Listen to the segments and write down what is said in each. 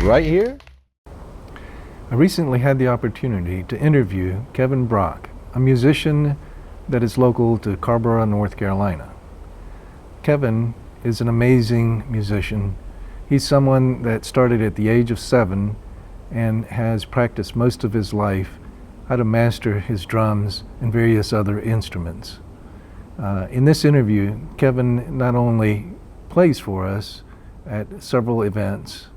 right here. I recently had the opportunity to interview Kevin Brock, a musician that is local to Carrboro, North Carolina. Kevin is an amazing musician. He's someone that started at the age of 7 and has practiced most of his life how to master his drums and various other instruments. In this interview, Kevin not only plays for us at several events,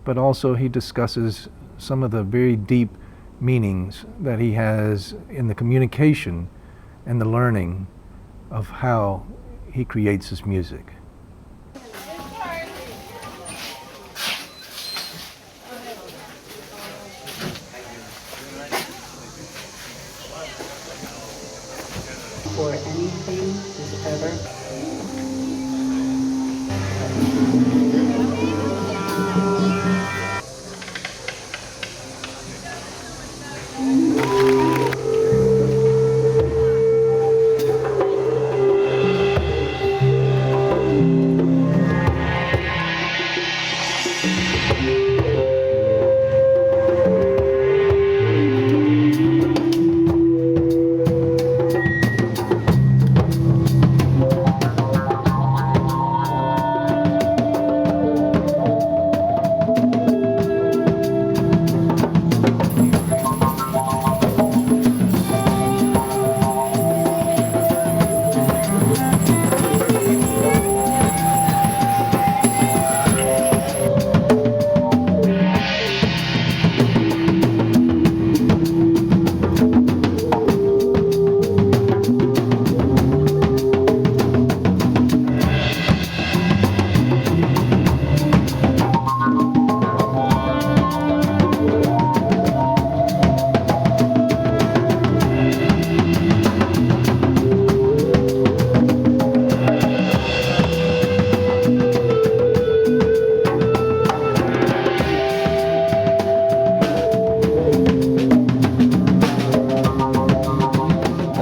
but also he discusses some of the very deep meanings that he has in the communication and the learning of how he creates his music. For anything just ever.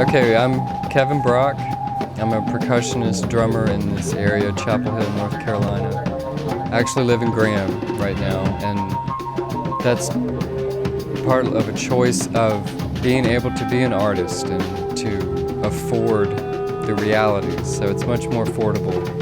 Okay, I'm Kevin Brock. I'm a percussionist, drummer in this area, Chapel Hill, North Carolina. I actually live in Graham right now, and that's part of a choice of being able to be an artist and to afford the realities, so it's much more affordable.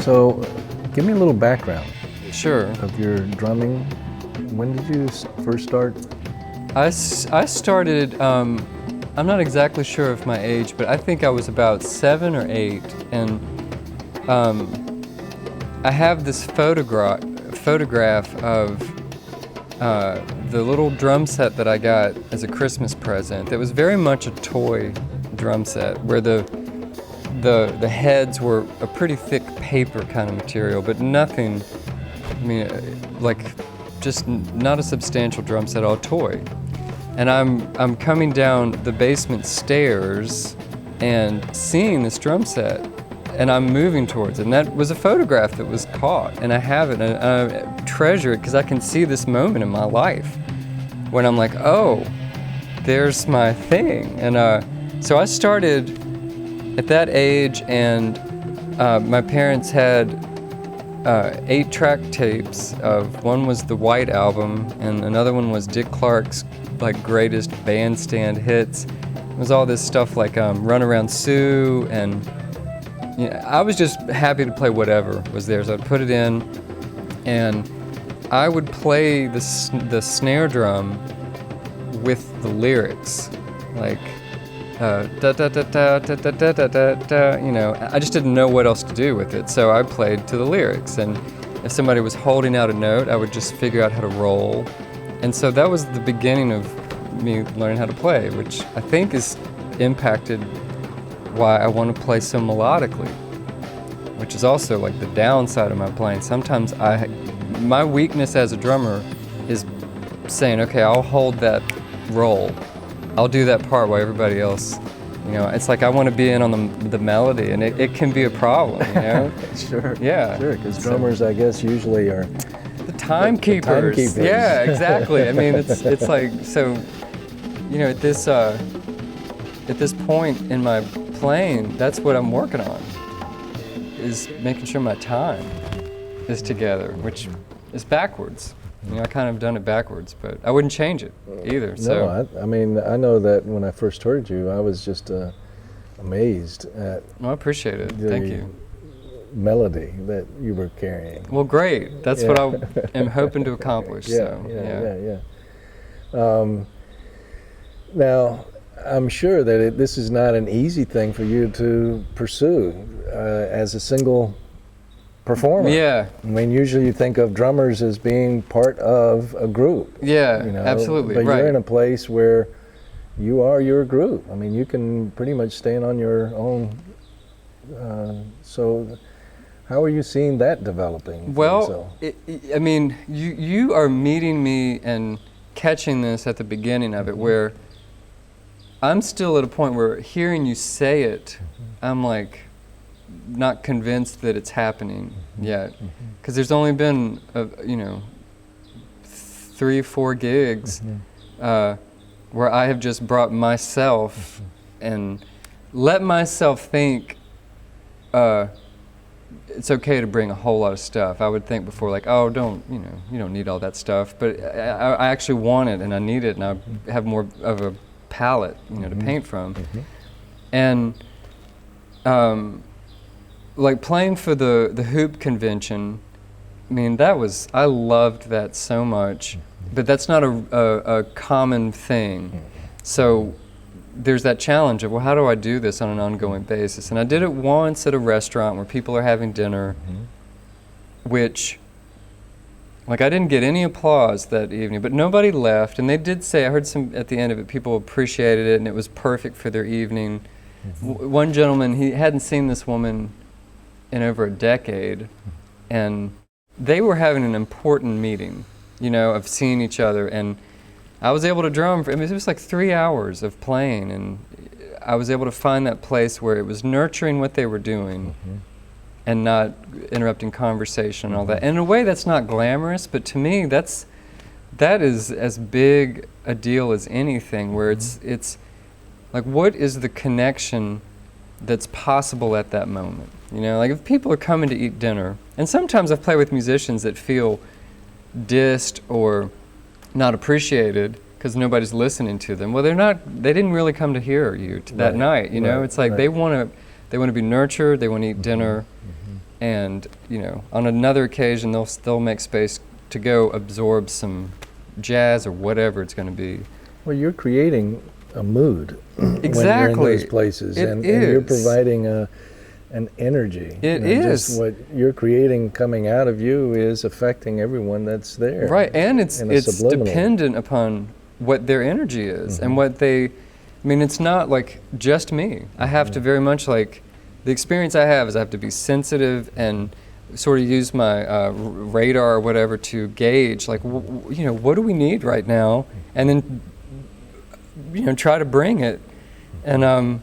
So, give me a little background. Sure. Of your drumming. When did you first start? I started, I'm not exactly sure of my age, but I think I was about 7 or 8, and I have this photograph of the little drum set that I got as a Christmas present. That was very much a toy drum set, where the the heads were a pretty thick paper kind of material, but nothing, I mean, like just not a substantial drum set, all toy. And I'm coming down the basement stairs and seeing this drum set, and I'm moving towards it. And that was a photograph that was caught, and I have it, and I treasure it because I can see this moment in my life when I'm like, oh, there's my thing. And so I started at that age, and my parents had 8-track tapes of, one was the White Album, and another one was Dick Clark's like greatest bandstand hits. It was all this stuff like Run Around Sue, and you know, I was just happy to play whatever was there. So I'd put it in, and I would play the snare drum with the lyrics, like da da da da da da da da da da. You know, I just didn't know what else to do with it, so I played to the lyrics. And if somebody was holding out a note, I would just figure out how to roll. And so that was the beginning of me learning how to play, which I think has impacted why I want to play so melodically, which is also like the downside of my playing. Sometimes my weakness as a drummer is saying, okay, I'll hold that roll. I'll do that part while everybody else, you know, it's like I want to be in on the melody, and it can be a problem, you know? Sure. Yeah. Sure, because drummers, I guess, usually are the timekeepers. timekeepers. Yeah, exactly. I mean, it's like, so, you know, at this point in my playing, that's what I'm working on, is making sure my time is together, which is backwards. You know, I kind of done it backwards, but I wouldn't change it either. So. No, I mean, I know that when I first heard you, I was just amazed at Well, I appreciate it. Thank you. Melody that you were carrying. Well, great. That's what I am hoping to accomplish. Now, I'm sure that this is not an easy thing for you to pursue as a single performer. Yeah. I mean, usually you think of drummers as being part of a group. Yeah, you know? absolutely. But right. you're in a place where you are your group. I mean, you can pretty much stand on your own. So how are you seeing that developing? Well, I mean, you are meeting me and catching this at the beginning of it, where I'm still at a point where hearing you say it, I'm like not convinced that it's happening yet, because there's only been 3-4 gigs where I have just brought myself and let myself think it's okay to bring a whole lot of stuff. I would think before, like, oh, you don't need all that stuff, but I actually want it and I need it, and I have more of a palette, to paint from. And like playing for the hoop convention, I mean, I loved that so much, but that's not a common thing. So there's that challenge of, well, how do I do this on an ongoing basis? And I did it once at a restaurant where people are having dinner, which, like, I didn't get any applause that evening, but nobody left. And they did say, I heard some at the end of it, people appreciated it and it was perfect for their evening. One gentleman, he hadn't seen this woman in over a decade, and they were having an important meeting, of seeing each other. And I was able to drum it was like 3 hours of playing, and I was able to find that place where it was nurturing what they were doing and not interrupting conversation and all that. And in a way, that's not glamorous, but to me, that is as big a deal as anything, where it's like, what is the connection that's possible at that moment? Like if people are coming to eat dinner, and sometimes I've played with musicians that feel dissed or not appreciated because nobody's listening to them. Well, they didn't really come to hear you that night, It's like they want to be nurtured, they want to eat dinner, and, on another occasion they'll make space to go absorb some jazz or whatever it's going to be. Well, you're creating a mood exactly. when you're in those places, and you're providing an energy. It is. Just what you're creating coming out of you is affecting everyone that's there. Right, and it's dependent upon what their energy is and what it's not like just me. I have to very much the experience I have is I have to be sensitive and sort of use my radar or whatever to gauge, like, you know, what do we need right now, and then, you know, try to bring it. And